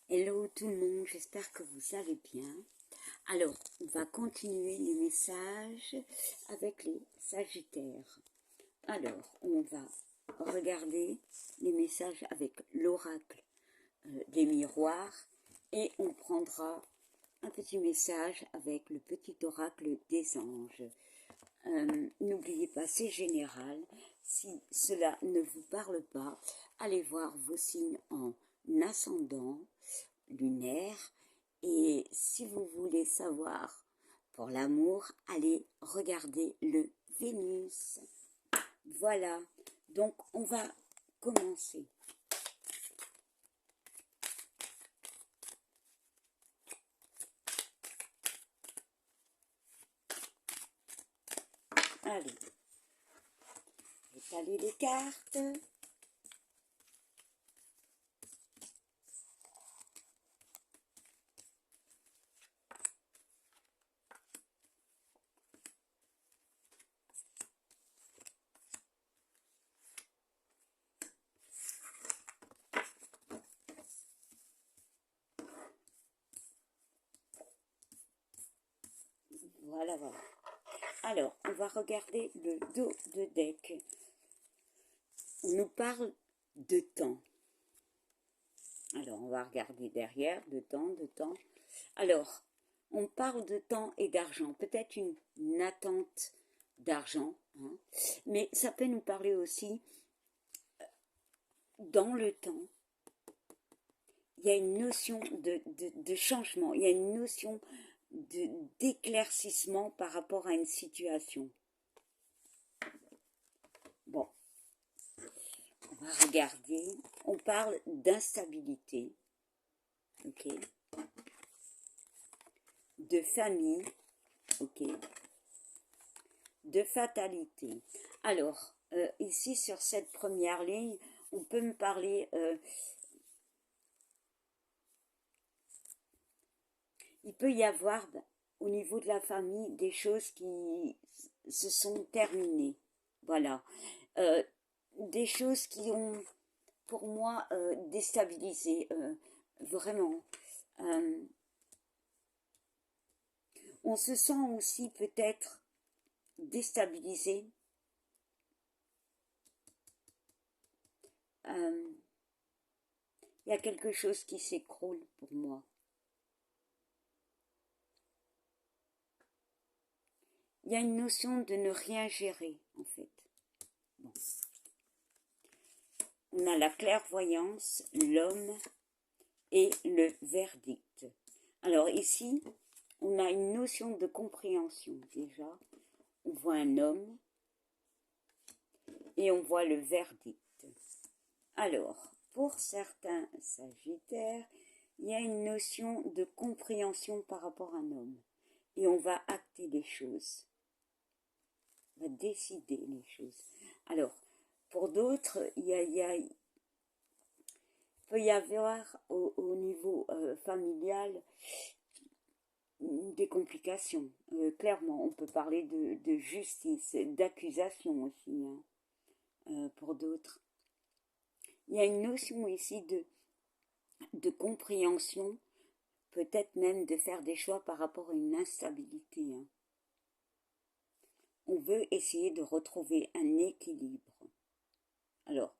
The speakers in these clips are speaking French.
Hello tout le monde, j'espère que vous allez bien. Alors, on va continuer les messages avec les Sagittaires. Alors, on va regarder les messages avec l'oracle des miroirs et on prendra un petit message avec le petit oracle des anges. N'oubliez pas, c'est général. Si cela ne vous parle pas, allez voir vos signes en ascendant, lunaire. Et si vous voulez savoir pour l'amour, allez regarder le Vénus. Voilà, donc on va commencer. Allez, étalez les cartes. Voilà, voilà. Alors, on va regarder le dos de deck. On nous parle de temps. Alors, on va regarder derrière, de temps. Alors, on parle de temps et d'argent. Peut-être une attente d'argent, hein, mais ça peut nous parler aussi dans le temps. Il y a une notion de changement, il y a une notion d'éclaircissement par rapport à une situation. Bon, on va regarder. On parle d'instabilité, ok, de famille, ok, de fatalité. Alors, ici sur cette première ligne, on peut me parler, il peut y avoir au niveau de la famille des choses qui se sont terminées. Voilà. Des choses qui ont, pour moi, déstabilisé, vraiment. On se sent aussi peut-être déstabilisé. Il y a quelque chose qui s'écroule pour moi. Il y a une notion de ne rien gérer, en fait. Bon. On a la clairvoyance, l'homme et le verdict. Alors ici, on a une notion de compréhension déjà. On voit un homme et on voit le verdict. Alors, pour certains Sagittaires, il y a une notion de compréhension par rapport à un homme. Et on va acter les choses. On va décider les choses. Alors, pour d'autres, il peut y avoir au niveau familial des complications. Clairement, on peut parler de justice, d'accusation aussi, hein, pour d'autres. Il y a une notion ici de compréhension, peut-être même de faire des choix par rapport à une instabilité, hein. On veut essayer de retrouver un équilibre. Alors,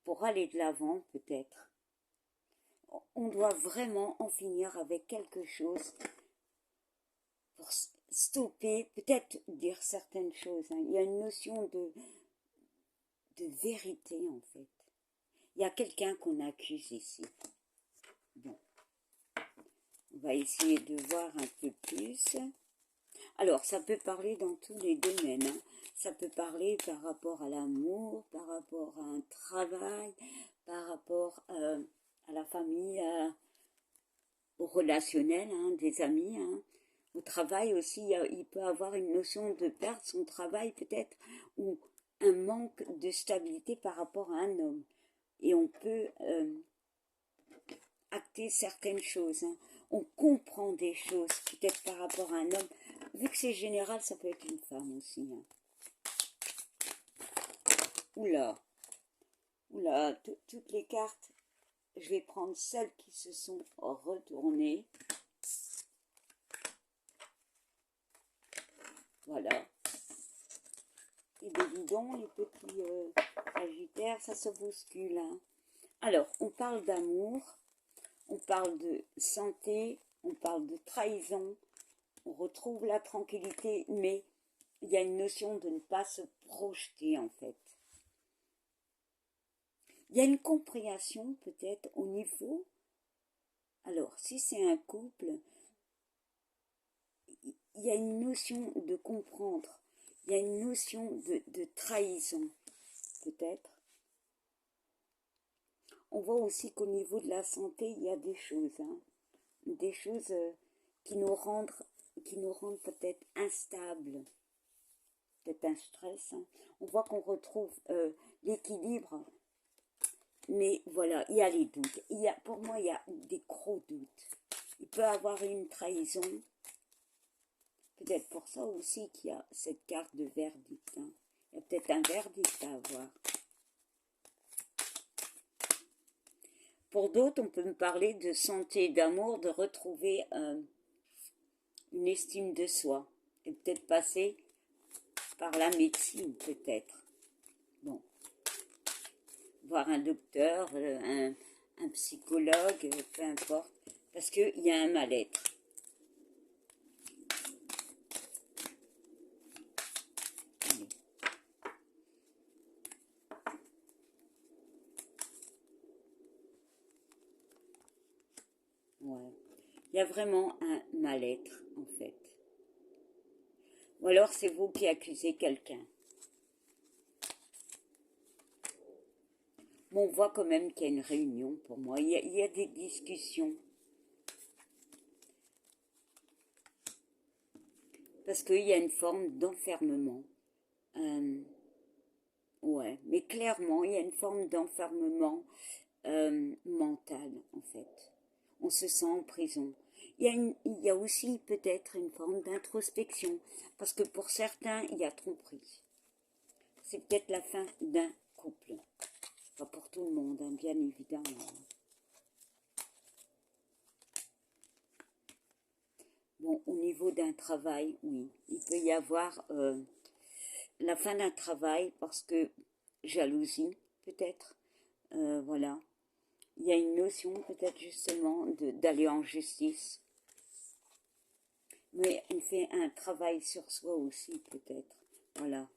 pour aller de l'avant, peut-être, on doit vraiment en finir avec quelque chose pour stopper, peut-être dire certaines choses, hein. Il y a une notion de vérité, en fait. Il y a quelqu'un qu'on accuse ici. Bon, on va essayer de voir un peu plus. Alors, ça peut parler dans tous les domaines, hein. Ça peut parler par rapport à l'amour, par rapport à un travail, par rapport à la famille, au relationnel, hein, des amis, hein. Au travail aussi, il peut avoir une notion de perdre son travail peut-être, ou un manque de stabilité par rapport à un homme. Et on peut acter certaines choses, hein. On comprend des choses peut-être par rapport à un homme. Vu que c'est général, ça peut être une femme aussi, hein. Oula, toutes les cartes je vais prendre celles qui se sont retournées. Voilà. Et bien dis donc, les petits sagittaires, ça se bouscule. Hein. Alors, on parle d'amour, on parle de santé, on parle de trahison, on retrouve la tranquillité, mais il y a une notion de ne pas se projeter en fait. Il y a une compréhension peut-être au niveau. Alors, si c'est un couple, il y a une notion de comprendre, il y a une notion de trahison peut-être. On voit aussi qu'au niveau de la santé, il y a des choses, hein, des choses qui nous rendent peut-être instables, peut-être un stress. Hein. On voit qu'on retrouve l'équilibre, mais voilà, il y a les doutes. Pour moi, il y a des gros doutes. Il peut y avoir une trahison. Peut-être pour ça aussi qu'il y a cette carte de verdict. Hein. Il y a peut-être un verdict à avoir. Pour d'autres, on peut me parler de santé, d'amour, de retrouver une estime de soi. Et peut-être passer par la médecine, peut-être. Bon. Voir un docteur, un psychologue, peu importe. Parce qu'il y a un mal-être. Ouais. Il y a vraiment un mal-être, en fait. Ou alors c'est vous qui accusez quelqu'un. Bon, on voit quand même qu'il y a une réunion pour moi. Il y a des discussions. Parce qu'il y a une forme d'enfermement. Ouais, mais clairement, il y a une forme d'enfermement mental, en fait. On se sent en prison. Il y a aussi peut-être une forme d'introspection, parce que pour certains, il y a tromperie. C'est peut-être la fin d'un couple. Pas pour tout le monde, hein, bien évidemment. Bon, au niveau d'un travail, oui, il peut y avoir la fin d'un travail parce que jalousie, peut-être, voilà. Il y a une notion peut-être justement d'aller en justice. Mais on fait un travail sur soi aussi peut-être. Voilà.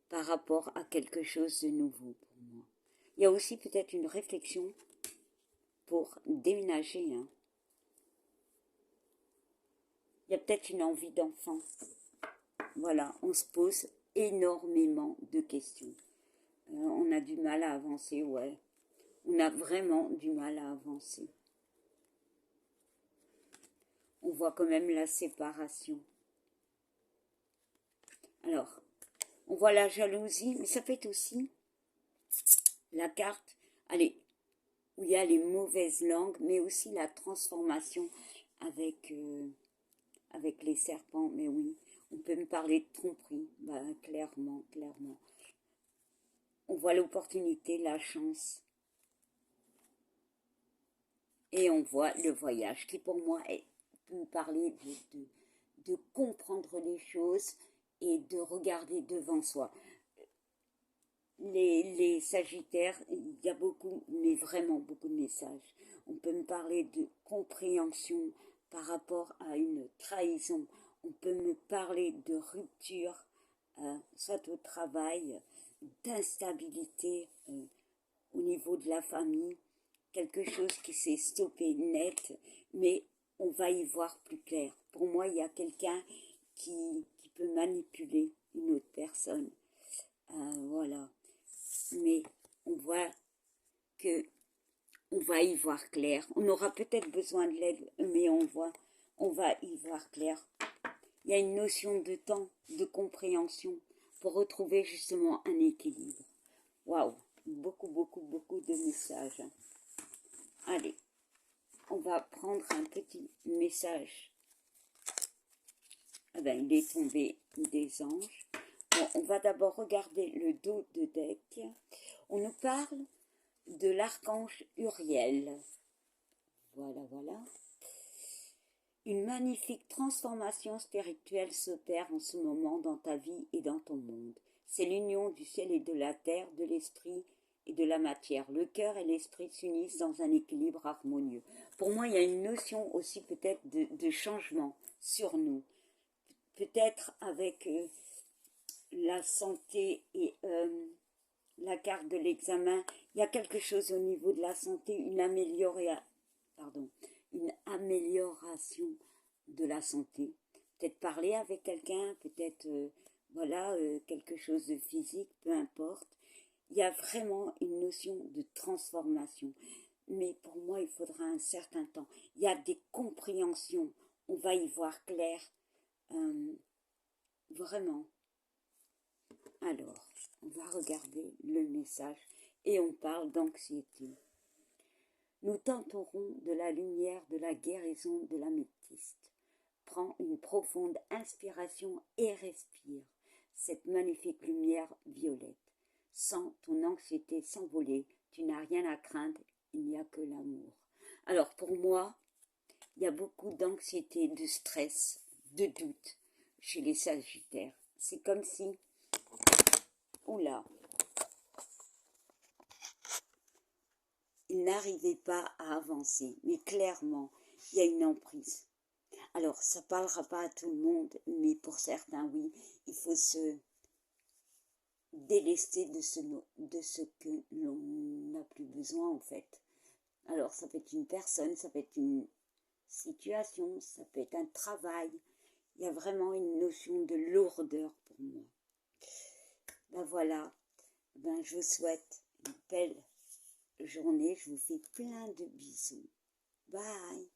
Par rapport à quelque chose de nouveau pour moi. Il y a aussi peut-être une réflexion pour déménager. Hein. Il y a peut-être une envie d'enfant. Voilà, on se pose énormément de questions. On a du mal à avancer, ouais. On a vraiment du mal à avancer. On voit quand même la séparation. Alors, on voit la jalousie, mais ça peut être aussi la carte, allez, où il y a les mauvaises langues, mais aussi la transformation avec, avec les serpents. Mais oui, on peut me parler de tromperie, bah, clairement, clairement. On voit l'opportunité, la chance. Et on voit le voyage, qui pour moi peut me parler de comprendre les choses et de regarder devant soi. Les Sagittaires, il y a beaucoup, mais vraiment beaucoup de messages. On peut me parler de compréhension par rapport à une trahison. On peut me parler de rupture, soit au travail, d'instabilité au niveau de la famille, quelque chose qui s'est stoppé net, mais on va y voir plus clair. Pour moi, il y a quelqu'un qui peut manipuler une autre personne. Voilà. Mais on voit que on va y voir clair. On aura peut-être besoin de l'aide, mais on va y voir clair. Il y a une notion de temps, de compréhension pour retrouver justement un équilibre. Waouh, beaucoup, beaucoup, beaucoup de messages. Allez, on va prendre un petit message. Ah ben, il est tombé des anges. Bon, on va d'abord regarder le dos de deck. On nous parle de l'archange Uriel. Voilà, voilà. Une magnifique transformation spirituelle s'opère en ce moment dans ta vie et dans ton monde. C'est l'union du ciel et de la terre, de l'esprit et de la matière. Le cœur et l'esprit s'unissent dans un équilibre harmonieux. Pour moi, il y a une notion aussi peut-être de changement sur nous. Peut-être avec la santé et la carte de l'examen, il y a quelque chose au niveau de la santé, une amélioration de la santé. Peut-être parler avec quelqu'un, peut-être voilà, quelque chose de physique, peu importe. Il y a vraiment une notion de transformation. Mais pour moi, il faudra un certain temps. Il y a des compréhensions. On va y voir clair. Vraiment. Alors, on va regarder le message et on parle d'anxiété. Nous tenterons de la lumière de la guérison de l'améthyste. Prends une profonde inspiration et respire cette magnifique lumière violette. Sens ton anxiété s'envoler, tu n'as rien à craindre, il n'y a que l'amour. Alors pour moi, il y a beaucoup d'anxiété, de stress, de doute chez les Sagittaires. C'est comme si, oula, ils n'arrivaient pas à avancer, mais clairement, il y a une emprise. Alors, ça ne parlera pas à tout le monde, mais pour certains, oui, il faut se délester de ce que l'on n'a plus besoin, en fait. Alors, ça peut être une personne, ça peut être une situation, ça peut être un travail. Il y a vraiment une notion de lourdeur pour moi. Ben voilà, ben je vous souhaite une belle journée, je vous fais plein de bisous. Bye!